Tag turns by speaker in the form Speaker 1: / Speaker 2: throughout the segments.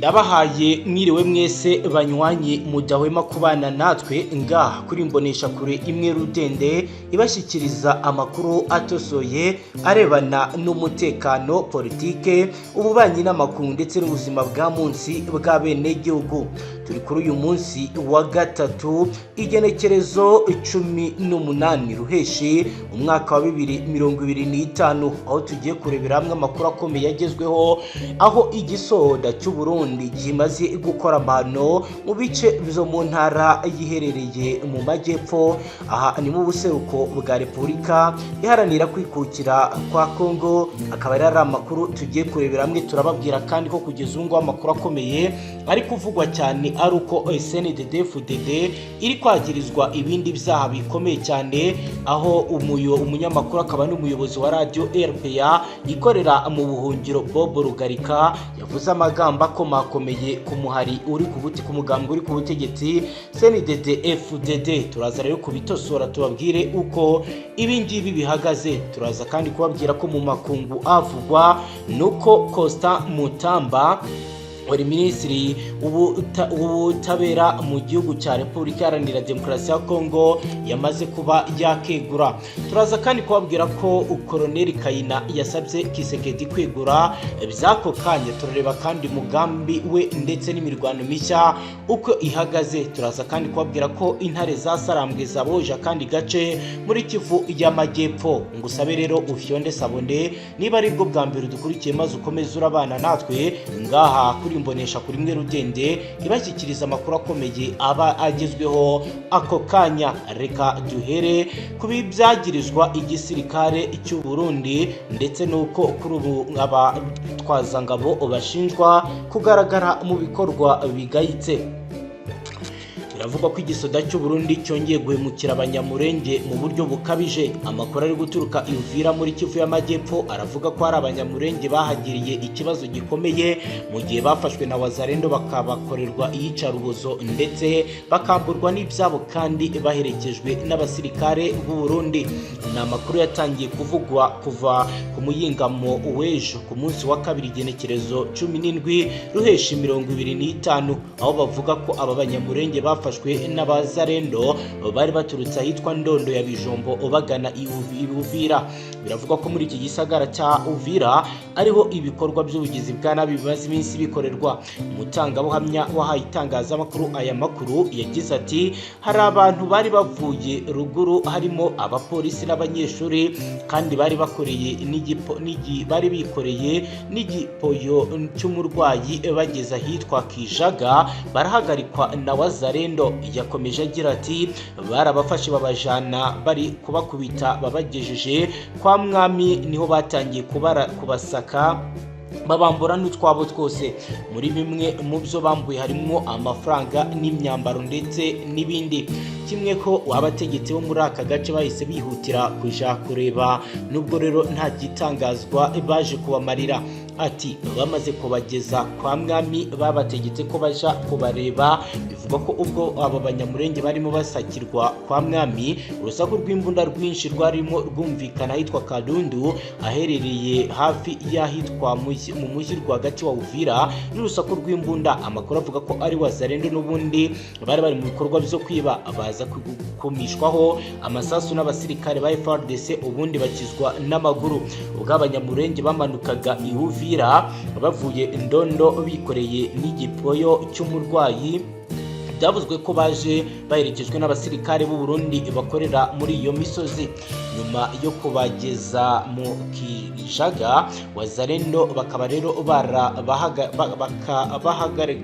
Speaker 1: Ndabahaye mwiriwe mwese banywanyi mudahwema kubana natwe ngaha kuri mbonesha kure imwe Rudende ibashikiriza amakuru atosoye arebana n'umutekano, politike, ububanyi n'amakuru ndetse n'ubuzima bwa munsi bwa bene gihugu. Turi kuri uyu munsi wa gatatu igenekerezo 18 Ruheshi umwaka wa 2025, aho tugiye kurebera hamwe amakuru akomeye yagezweho, aho igisoda cy'u Burundi gimaze gukora amano mu bice byo mu ntara yiherereye mu majyepfo. Aha ni mu buseruko bwa Repubulika iharanira kwikukira kwa Kongo. Akaba ari amakuru tugiye kurebera hamwe, turababwira kandi ko kugeza ubu amakuru akomeye ari kuvugwa cyane ari uko CNDD-FDD iri kwagirizwa ibindi byaha bikomeye cyane, aho umunyamakuru akaba n'umuyobozi wa radio RPA ikorera mu buhungiro Bob Rugarika yavuze amagambo akomakomeye ku muhari uri ku buti ku mugambwe uri ku butegetsi CNDD-FDD. Turaza rero kubitosora tubabwire uko ibingibi bihagaze. Turaza kandi kubabwira ko mu makungu avugwa nuko Costa Mutamba wari minisitiri w'ubutabera mu gihugu cya Repubulika Iharanira Demokarasi ya Kongo yamaze kuba yakegura. Turaza kandi kubabwira ko Koloneli Kayina yasabye Kisekedi kwegura byako kanya. Turareba kandi mugambi we ndetse n'imirwano mishya uko ihagaze. Turaza kandi kubabwira ko intare zasarambwe zaboje kandi gace muri Kivu y'Amajyepfo. Ngusabe rero ufyonde sabonde niba ari bwo bwa mbere dukurikiye, maze ukomeze urabana natwe ngaha kuri mbonesha kuri imwe Rudende ibashyikiriza amakuru akomeye aba agezweho ako kanya. Reka duhere kubi byagirizwa igisirikare cy'u Burundi ndetse nuko kuri ubu abatwazangabo bashinjwa kugaragara mu bikorwa bigayitse. Biravugwa ko igisoda cy'u Burundi cyongeye guhemukira abanyamurenge mu buryo bukabije. Amakuru ari guturuka Uvira muri Kivu y'Amajyepfo aravuga ko hari abanyamurenge bahagiriye ikibazo gikomeye mu gihe bafashwe na Wazalendo bakabakorerwa iyicarubozo ndetse bakamburwa n'ibyabo kandi baherekejwe n'abasirikare b'u Burundi. Ni amakuru yatangiye kuvugwa kuva ku muyingamo w'ejo ku munsi wa kabiri igenekerezo 17 Ruheshi 2025, aho bavuga ko aba banyamurenge bafashwe n'abazarendo bari baturutse ahitwa Ndondo ya Bijombo bagana Uvira. Biravugwa ko muri iki gisagara cya Uvira ariho ibikorwa by'ubugizi bwa nabi bimaze iminsi bikorerwa. Umutangabuhamya wahaye itangazamakuru aya makuru yagize ati hari abantu bari bavuye ruguru harimo abapolisi n'abanyeshuri kandi bari bikoreye n'igipoyo cy'umurwayi bageze ahitwa Kijaga barahagarikwa na Wazalendo. Yakomeje agira ati barabafashe babajana bari kubakubita babagejeje kwa mwami, niho batangiye kubasaka babambura n'utwabo twose. Muri bimwe mu byo bambuye harimo amafaranga n'imyambaro ndetse n'ibindi. Kimwe ko abategetsi bo muri aka gace bahise bihutira kuja kureba, nubwo rero nta gitangazwa baje kubamarira. Ati bamaze kubageza kwa mwami babategetse ko baja kubareba. Bivuga ko ubwo abo banyamurenge barimo basakirwa kwa mwami, urusaku rw'imbunda rwinshi rwarimo rwumvikana ahitwa Kadundu aherereye hafi y'ahitwa mu mujyi rwagati wa Uvira, n'urusaku rw'imbunda. Amakuru avuga ko ari Wazalendo n'ubundi bari mu bikorwa byo kwiba, baza kumishwaho amasasu n'abasirikare ba FARDC, ubundi bakizwa n'amaguru. Ubwo abanyamurenge bamanukaga i Uvira bavuye Ndondo bikoreye n'igipoyo cy'umurwayi, byavuzwe ko baje baherekejwe n'abasirikare b'u Burundi bakorera muri iyo misozi. Nyuma yo kubageza mu Kijaga, Wazalendo bakaba rero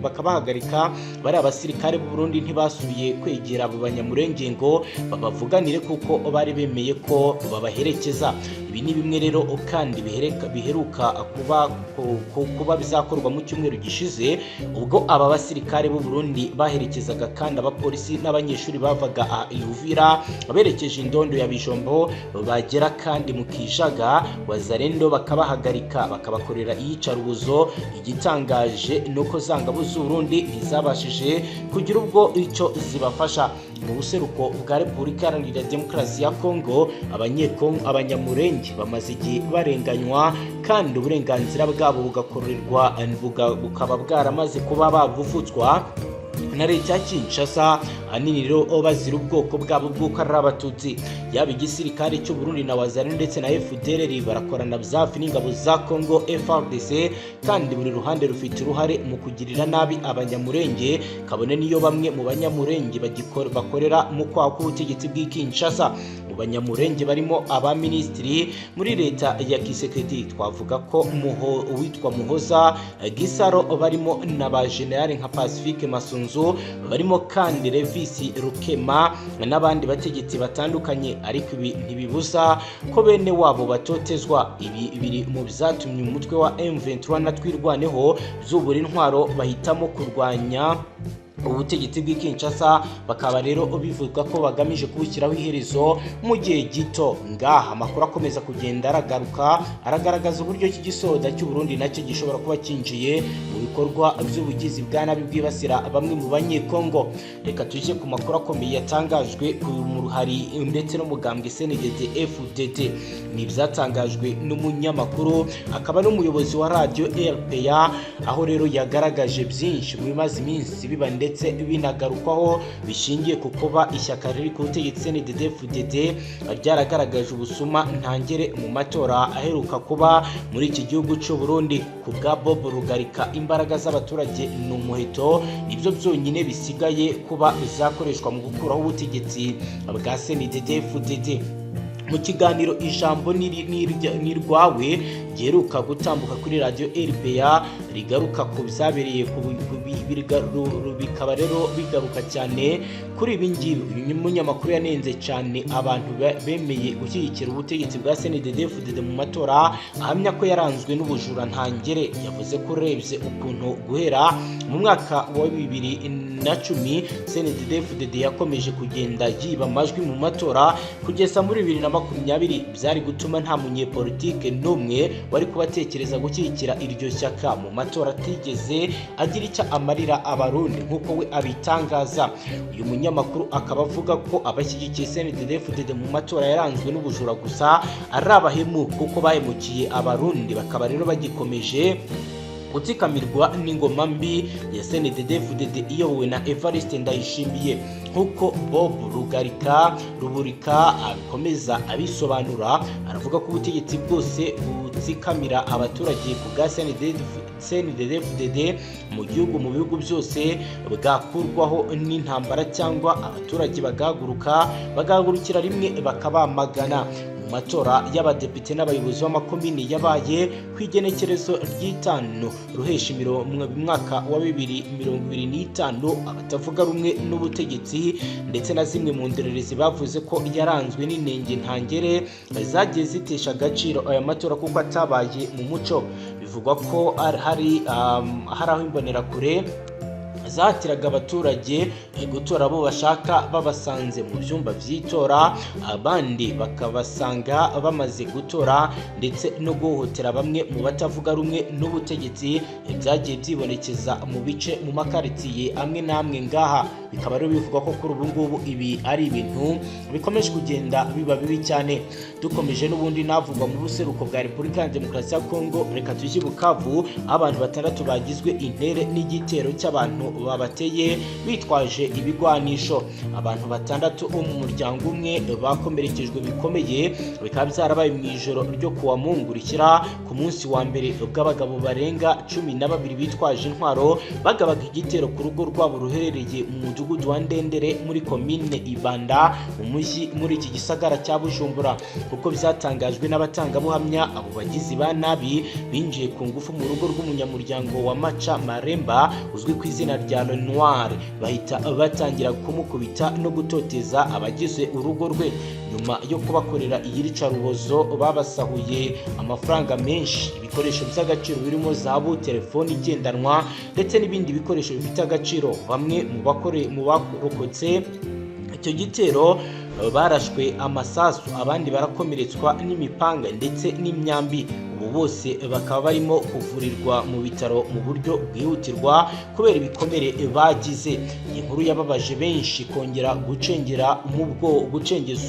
Speaker 1: bakabahagarika. Bari abasirikare b'u Burundi ntibasubiye kwegera abo banyamurenge ngo babavuganire kuko bari bemeye ko babaherekeza. Ibi ni bimwe rero kandi biheruka kuba bizakorwa mu cyumweru gishize, ubwo aba basirikare b'u Burundi baherekeza berekezaga kandi abapolisi n'abanyeshuri bavaga Uvira berekeje indondo ya Bijombo bagera kandi mu Kijaga Wazalendo bakabahagarika bakabakorera iyicarubuzo. Igitangaje nuko zangabo z'Uburundi ntizabashije kugira ubwo icyo zibafasha. Mu buseruko bwa Repubulika Iharanira Demokarasi ya Kongo abanyamurenge bamaze igihe barenganywa kandi uburenganzira bwabo bugakorerwa bukaba bwaramaze kuba bavuvutswa na leta ya Kinshasa, ahanini rero bazira ubwoko bwabo bw'uko ari Abatutsi. Yaba igisirikare cy'u Burundi na Wazalendo ndetse na FDLR barakorana byafi n'ingabo za Congo FARDC, kandi buri ruhande rufite uruhare mu kugirira nabi abanyamurenge, kabone niyo bamwe mu banyamurenge bakorera mu kwaha k'ubutegetsi bw'i Kinshasa. Mu banyamurenge barimo abaminisitiri muri leta ya Kisekedi twavuga ko uwitwa Muhoza Gisaro, barimo na ba generale nka Pacifique Masunzu, barimo kandi Revisi Rukema n'abandi bategetsi batandukanye, ariko ibi ntibibuza ko bene wabo batotezwa. Ibi biri mu byatumye umutwe wa M23 na Twirwaneho zubura intwaro bahitamo kurwanya ubutegetsi bw'i Kinshasa, bakaba rero bivuga ko bagamije kubushyiraho iherezo mu gihe gito. Ngaha amakuru akomeza kugenda aragaragaza uburyo iki gisoda cy'u Burundi nacyo gishobora kuba kinjiye mu bikorwa by'ubugizi bwa nabi bwibasira bamwe mu banyekongo. Reka tujye ku makuru akomeye yatangajwe mu ruhari ndetse no mugambwe CNDD-FDD. Ni byatangajwe n'umunyamakuru akaba n'umuyobozi wa radio RPA, aho rero yagaragaje byinshi mu bimaze iminsi biba ndetse binagarukwaho bishingiye ku kuba ishyaka riri ku butegetsi CNDD-FDD ryaragaragaje ubusuma ntangere mu matora aheruka kuba muri iki gihugu cy'u Burundi. Ku bwa Bob Rugarika, imbaraga z'abaturage n'umuheto ibyo byonyine bisigaye kuba bizakoreshwa mu gukuraho ubutegetsi bwa CNDD-FDD. Mu kiganiro ijambo nirwawe giheruka gutambuka kuri radio RPA rigaruka ku byabereye bikaba rero bigaruka cyane kuri ibi ngibi. Uyu munyamakuru yanenze cyane abantu bemeye gushyigikira ubutegetsi bwa CNDD-FDD mu matora, ahamya ko yaranzwe n'ubujura ntangere. Yavuze ko urebye ukuntu guhera mu mwaka wa 2010 CNDD-FDD yakomeje kugenda yiba amajwi mu matora kugeza muri 2020, byari gutuma nta munyepolitike n'umwe wari kubatekereza gushyigikira iryo shyaka mu matora atigeze agira icyo amarira abarundi nk'uko we abitangaza. Uyu munyamakuru akaba avuga ko abashyigikiye CNDD-FDD mu matora yaranzwe n'ubujura gusa ari abahemu, kuko bahemukiye abarundi, bakaba rero bagikomeje gutikamirwa n'ingoma mbi ya CNDD-FDD iyobowe na Evariste Ndayishimiye. Nk'uko Bob Rugarika akomeza abisobanura, aravuga ko ubutegetsi bwose butsikamira abaturage ku bwa CNDD-FDD mu bihugu byose bwakurwaho n'intambara cyangwa abaturage bagahagurukira rimwe bakabamagana. Mu matora y'abadepite n'abayobozi b'amakomini yabaye ku igenekerezo ry'itanu ruheshi mu mwaka wa 2025, abatavuga rumwe n'ubutegetsi ndetse na zimwe mu ndorerezi bavuze ko yaranzwe n'inenge ntangere zagiye zitesha agaciro aya matora kuko atabaye mu muco. Bivugwa ko hari aho imbonerakure zatiraga abaturage gutora abo bashaka babasanze mu byumba by'itora, abandi bakabasanga bamaze gutora, ndetse no guhohotera bamwe mu batavuga rumwe n'ubutegetsi byagiye byibonekeza mu bice mu makaritiye amwe n'amwe ngaha. Bikaba rero bivugwa ko kuri ubu ngubu ibi ari ibintu bikomeje kugenda biba bibi cyane. Dukomeje n'ubundi navugwa mu buseruko bwa Repubulika ya Demokarasi ya Kongo, reka tujye Bukavu, abantu 6 bagizwe intere n'igitero cy'abantu babateye bitwaje ibigwanisho. Abantu 6 bo mu muryango umwe bakomerekejwe bikomeye, bikaba byarabaye mu ijoro ryo kuwa Mungu rishyira ku munsi wa mbere, bw'abagabo barenga 12 bitwaje intwaro bagabaga igitero ku rugo rwabo ruherereye mu mudugudu wa Ndendere muri komine Ibanda mu mujyi muri iki gisagara cya Bujumbura. Kuko byatangajwe n'abatangabuhamya, abo bagizi ba nabi binjiye ku ngufu mu rugo rw'umunyamuryango wa Macha Maremba uzwi ku izina rya rya Lenoir bahita batangira kumukubita no gutoteza abagize urugo rwe. Nyuma yo kubakorera iyiricarubozo babasahuye amafaranga menshi, ibikoresho by'agaciro birimo zahabu, telefoni igendanwa ndetse n'ibindi bikoresho bifite agaciro. Bamwe mu barokotse icyo gitero barashwe amasasu, abandi barakomeretswa n'imipanga ndetse n'imyambi. Ubu bose bakaba barimo kuvurirwa mu bitaro mu buryo bwihutirwa kubera ibikomere bagize. Inkuru yababaje benshi kongera gucengeza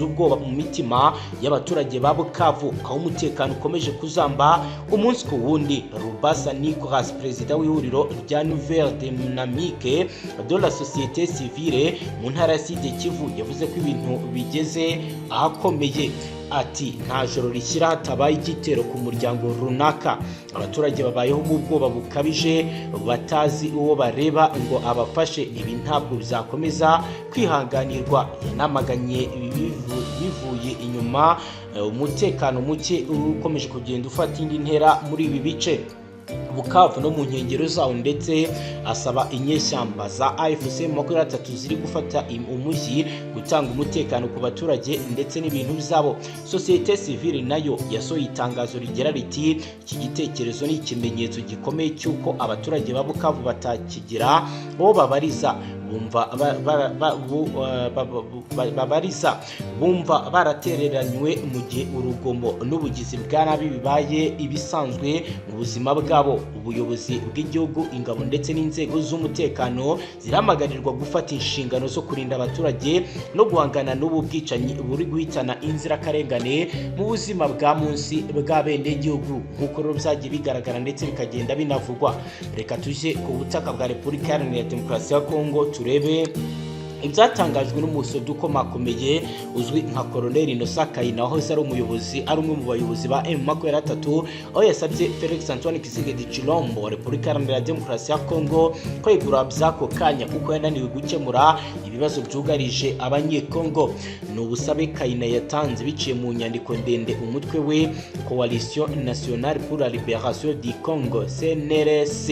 Speaker 1: ubwoba mu mitima y'abaturage ba Bukavu, aho umutekano ukomeje kuzamba umunsi ku wundi. Rubasa Nicolas, perezida w'ihuriro rya Nouvelle Dynamique de la Société Civile mu ntara ya Sud Kivu, yavuze ko ibintu bigeze ahakomeye. Ati nta joro rishyira hatabaye igitero ku muryango runaka. Abaturage babayeho mu bwoba bukabije, batazi uwo bareba ngo abafashe. Ibi ntabwo bizakomeza kwihanganirwa. Yanamaganye bivuye inyuma umutekano muke ukomeje kugenda ufata indi ntera muri ibi bice Bukavu no mu nkengero zawo, ndetse asaba inyeshyamba za AFC 23 ziri gufata umujyi gutanga umutekano ku baturage ndetse n'ibintu byabo. Societe civile nayo yasohoye itangazo rigira riti iki gitekerezo ni ikimenyetso gikomeye cy'uko abaturage ba Bukavu batakigira bo babariza, bumva baratereranywe mu gihe urugomo n'ubugizi bwa nabi bibaye ibisanzwe mu buzima bwabo. Ubuyobozi bw'igihugu, ingabo ndetse n'inzego z'umutekano ziramagarirwa gufata inshingano zo kurinda abaturage no guhangana n'ubu bwicanyi buri guhitana inzirakarengane mu buzima bwa munsi bwa bene igihugu, nk'uko rero byagiye bigaragara ndetse bikagenda binavugwa. Reka tujye ku butaka bwa Repubulika Iharanira Demokarasi ya Kongo turebe ibyatangajwe n'umusodo ukomakomeye uzwi nka Colonel Innocent Kayina, aho ari umuyobozi, ari umwe mu bayobozi ba M23, aho yasabye Felix Antoine Tshisekedi Tshilombo wa Repubulika Iharanira Demokarasi ya Kongo kwegura by'ako kanya kuko yananiwe gukemura ibibazo byugarije abanyekongo. Ni ubusabe Kayina yatanze biciye mu nyandiko ndende umutwe we Coalition Nationale pour la Libération du Congo CNRS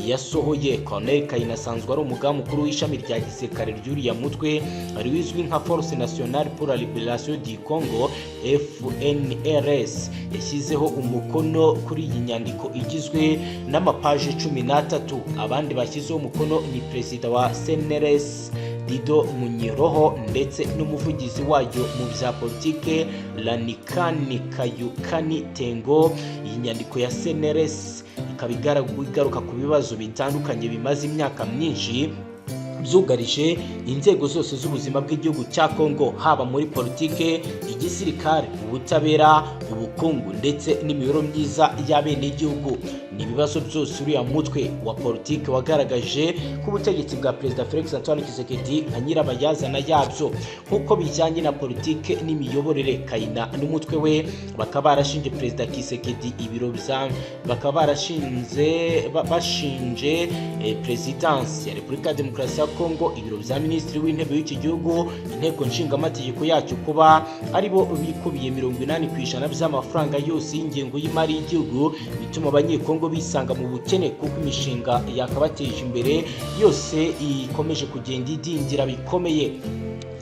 Speaker 1: yasohoye. Colonel Kayina asanzwe ari umugaba mukuru w'ishami rya gisirikare ry'uriya mutwe ari wizwi nka Force Nationale pour la Libération du Congo FNRS. Yashyizeho umukono kuri iyi nyandiko igizwe n'amapaje 13. Abandi bashyizeho umukono ni perezida wa CNRS Dido Munyiroho ndetse n'umuvugizi wayo mu bya politike Lanikani Kayukani Tengo. Iyi nyandiko ya CNRS ikaba igaruka ku bibazo bitandukanye bimaze imyaka myinshi byugarije inzego zose z'ubuzima bw'igihugu cya Kongo, haba muri politike, igisirikare, ubutabera, ubukungu ndetse n'imibereho myiza y'abene igihugu. Ni ibibazo byose uriya mutwe wa politike wagaragaje ku butegetsi bwa Perezida Felix Antoine Tshisekedi nka nyirabayazana yabyo, nk'uko bijyanye na politike n'imiyoborere. Kayina n'umutwe we bakaba barashinje Perezida Tshisekedi bakaba bashinje Presidence ya Repubulika ya Demokarasi ya Kongo, ibiro bya Minisitiri w'Intebe w'iki gihugu, inteko nshingamategeko yacyo kuba aribo bikubiye 80% by'amafaranga yose y'ingengo y'imari y'igihugu, bituma abanyekongo bisanga mu bukene kuko imishinga yakabateje imbere yose ikomeje kugenda idindira bikomeye.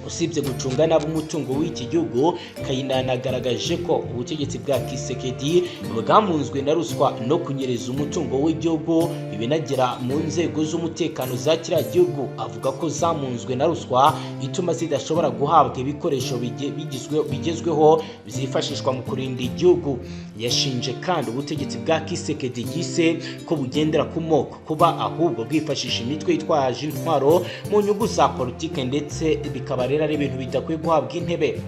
Speaker 1: Usibye gucunga nabo umutungo w'iki gihugu, Kayina yanagaragaje ko ubutegetsi bwa Tshisekedi bwamunzwe na ruswa no kunyereza umutungo w'igihugu ibinagera mu nzego z'umutekano za kiriya gihugu. Avuga ko zamunzwe na ruswa ituma zidashobora guhabwa ibikoresho bigezweho bizifashishwa mu kurinda igihugu. Yashinje kandi ubutegetsi bwa Tshisekedi yise ko bugendera ku moko, kuba ahubwo bwifashisha imitwe yitwaje intwaro mu nyungu za politike ndetse bikaba ari ibintu bidakwiye guhabwa intebe.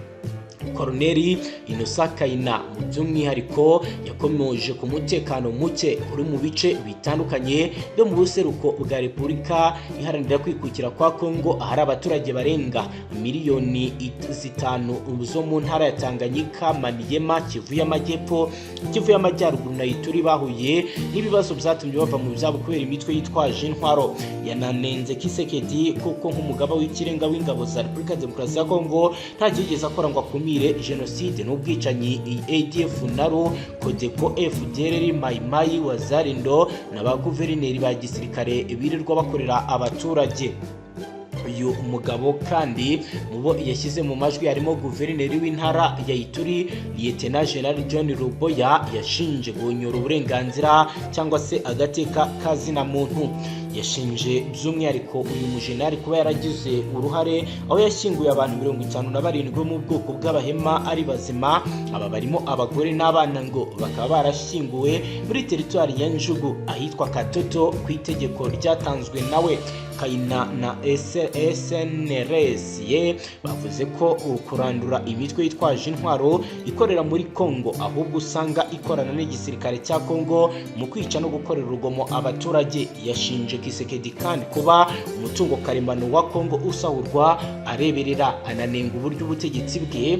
Speaker 1: Colonel Innocent Kayina mu by'umwihariko yakomeje ku mutekano muke uri mu bice bitandukanye byo mu buseruko bwa Repubulika Iharanira Kwikukira kwa Kongo, ahari abaturage barenga 5 miliyoni zo mu ntara ya Tanganyika, Maniema, Kivu y'Amajyepfo, Kivu y'Amajyaruguru na Ituri bahuye n'ibibazo byatumye bava mu byabo kubera imitwe yitwaje intwaro. Yananenze Tshisekedi kuko nk'umugaba w'ikirenga w'ingabo za Repubulika ya Demokarasi ya Kongo nta kigeze akora ngo akumire civile genocide n'ubwicanyi ADF naro Codeco FDLR Maimai Wazalendo n'aba guverineri ba gisirikare birirwa bakorera abaturage. Uyu mugabo kandi mubo yashyize mu majwi harimo guverineri w'intara ya Ituri Lieutenant General John Ruboya yashinje gunyura uburenganzira cyangwa se agateka kazina muntu. Yashinje by'umwihariko uyu mujenali kuba yaragize uruhare aho yashyinguye abantu 57 bo mu bwoko bw'abahema ari bazima, aba barimo abagore n'abana ngo bakaba barashyinguwe muri teritwari ya Njugu ahitwa Katoto ku itegeko ryatanzwe nawe. Kayina na SNRS ye bavuze ko kurandura imitwe yitwaje intwaro ikorera muri Kongo ahubwo usanga ikorana n'igisirikare cya Kongo mu kwica no gukorera urugomo abaturage. Yashinje Kisekedi kandi kuba umutungo karemano wa Kongo usahurwa areberera, ananenga uburyo ubutegetsi bwe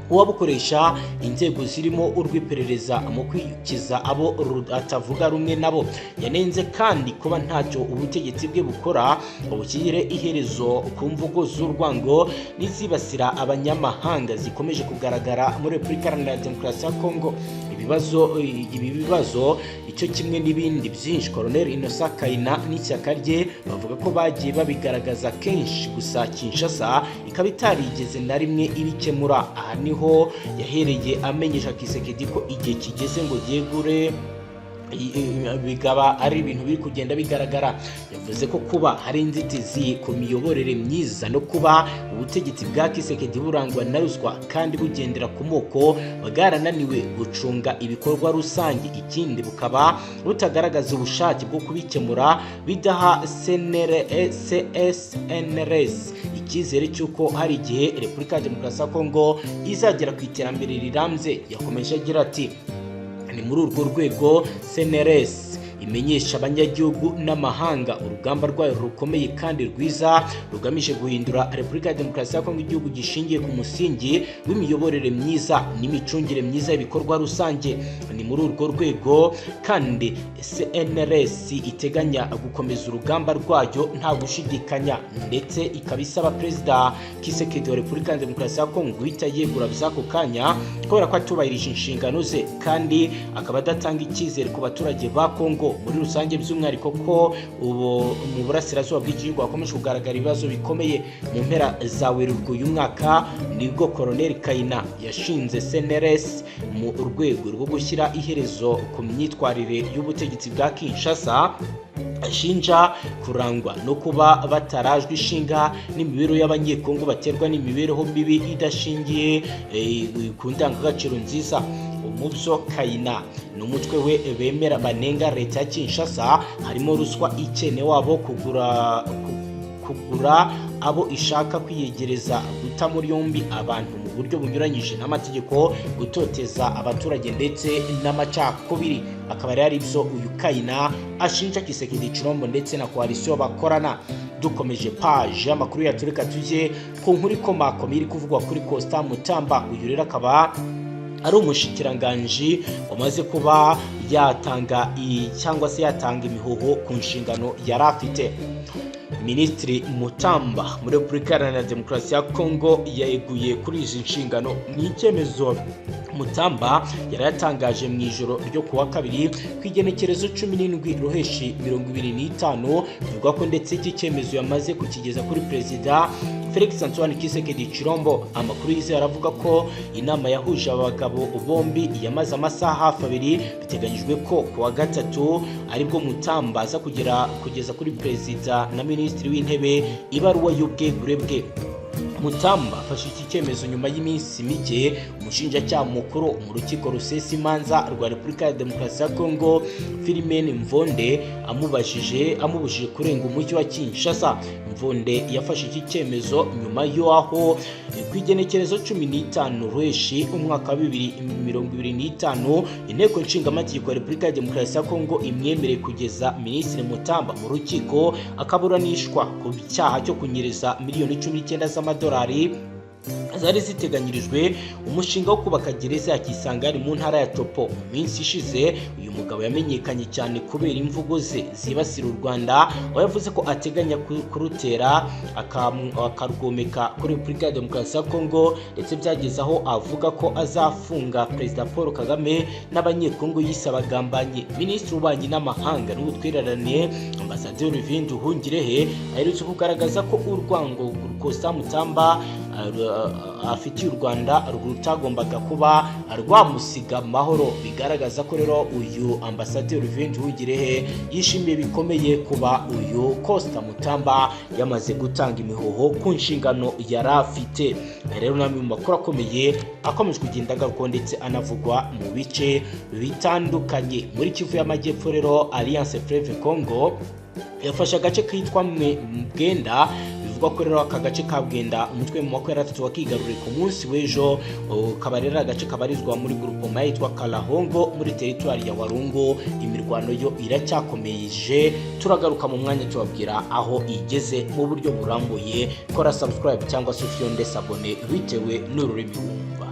Speaker 1: uwabukoresha inzego zirimo urw'iperereza mu kwikiza abo atavuga rumwe nabo. Yanenze kandi kuba ntacyo ubutegetsi bwe bukora ubukire iherezo ku mvugo z'urwango n'izibasira abanyamahanga zikomeje kugaragara muri Repubulika Iharanira Demokarasi ya Kongo. Ibi bibazo icyo kimwe n'ibindi byinshi Colonel Innocent Kayina n'ishyaka rye bavuga ko bagiye babigaragaza kenshi, gusa Kinshasa ikaba itarigeze na rimwe ibikemura. Aha niho yahereye amenyesha Kisekedi ko igihe kigeze ngo yegure bigaba ari ibintu biri kugenda bigaragara. Yavuze ko kuba hari inzitizi ku miyoborere myiza no kuba ubutegetsi bwa Kisekedi burangwa na ruswa kandi bugendera ku moko bwarananiwe gucunga ibikorwa rusange, ikindi bukaba butagaragaza ubushake bwo kubikemura, bidaha SNRS icyizere cy'uko hari igihe Repubulika ya Demokarasi ya Kongo izagera ku iterambere rirambye. Yakomeje agira ati ni muri urwo rwego SNRS imenyesha abanyagihugu n'amahanga urugamba rwayo rukomeye kandi rwiza rugamije guhindura Repubulika ya Demokarasi ya Kongo igihugu gishingiye ku musingi w'imiyoborere myiza n'imicungire myiza y'ibikorwa rusange. Ni muri urwo rwego kandi SNRS iteganya gukomeza urugamba rwayo nta gushidikanya, ndetse ikabisaba Perezida Kisekedi wa Repubulika ya Demokarasi ya Kongo guhita yegura by'ako kanya kubera ko atubahirije inshingano ze kandi akaba adatanga icyizere ku baturage ba Kongo muri rusange, by'umwihariko ko ubu mu burasirazuba bw'igihugu hakomeje kugaragara ibibazo bikomeye. Mu mpera za Werurwe uyu mwaka nibwo Colonel Kayina yashinze SNRS mu rwego rwo gushyira iherezo ku myitwarire y'ubutegetsi bwa Kinshasa ashinja kurangwa no kuba batarajwe ishinga n'imibereho y'abanyekongo baterwa n'imibereho mibi idashingiye ku ndangagaciro nziza. Umubyo Kayina n'umutwe we bemera banenga leta ya Kinshasa harimo ruswa ikene wabo kugura abo ishaka kwiyegereza, guta muri yombi abantu mu buryo bunyuranyije n'amategeko, gutoteza abaturage ndetse n'amacakubiri. Akaba ari ibyo uyu Kayina ashinja Kisekedi Chilombo ndetse na koalisiyo bakorana. Dukomeje page y'amakuru yatureka tujye ku nkuru ikomakomeye iri kuvugwa kuri Costa Mutamba. Uyu rero akaba ari umushikiranganji umaze kuba yatanga cyangwa se yatanga imihoho ku nshingano yari afite. Minisitiri Mutamba muri Repubulika Iharanira Demokarasi ya Kongo yeguye kuri izi nshingano. Ni icyemezo Mutamba yari yatangaje mu ijoro ryo kuwa kabiri ku igenekerezo 17 Ruheshi 2025, bivuga ko ndetse iki cyemezo yamaze kukigeza kuri Perezida Felix Antoine Kisekedi Chilombo. Amakuru yize aravuga ko inama yahuje abagabo bombi yamaze amasaha hafi abiri, biteganyijwe ko kuwa gatatu aribwo Mutamba aza kugeza kuri Perezida na Minisitiri w'Intebe ibaruwa y'ubwegure bwe. Mutamba afashe iki cyemezo nyuma y'iminsi mike umushinjacyaha mukuru mu rukiko rusesa imanza rwa Repubulika ya Demokarasi ya Kongo Philomene Mvonde amubujije kurenga umujyi wa Kinshasa. Mvonde yafashe iki cyemezo nyuma y'aho ku igenekerezo 15 Ruheshi umwaka wa 2025 inteko nshingamategeko ya Repubulika ya Demokarasi ya Kongo imwemereye kugeza Minisitiri Mutamba mu rukiko akaburanishwa ku cyaha cyo kunyereza miliyoni 19 z'amadolari zari ziteganyirijwe umushinga wo kubaka gereza ya Kisangani mu ntara ya Topo. Mu minsi ishize uyu umugabo yamenyekanye cyane kubera imvugo ze zibasira u Rwanda, aho yavuze ko ateganya kurutera akarwomeka kuri Repubulika ya Demokarasi ya Kongo, ndetse byageze aho avuga ko azafunga Perezida Paul Kagame n'abanyekongo yise abagambanyi. Minisitiri w'Ububanyi n'Amahanga n'Ubutwererane Ambasaderi Olivier Nduhungirehe aherutse kugaragaza ko urwango Costa Mutamba afitiye u Rwanda rutagombaga kuba rwamusiga amahoro. Bigaragaza ko rero uyu Ambasaderi Olivier Nduhungirehe yishimiye bikomeye kuba uyu Costa Mutamba yamaze gutanga imihoho ku nshingano yari afite. Rero namwe mu makuru akomeye akomeje kugenda agaruka ndetse anavugwa mu bice bitandukanye. Muri Kivu y'Amajyepfo rero Alliance Fleuve Congo yafashe agace kitwa Bwenda. Bivugwa ko rero aka gace ka Bwenda umutwe mu makwera 3 wakigaruriye ku munsi w'ejo, kabarera agace kabarizwa muri groupement yitwa Kalahongo muri territoire ya Walungu. Imirwano yo iracyakomeje, turagaruka mu mwanya tubabwira aho igeze mu buryo burambuye. Kora subscribe cyangwa se ufyonde sabone bitewe n'ururimi wumva.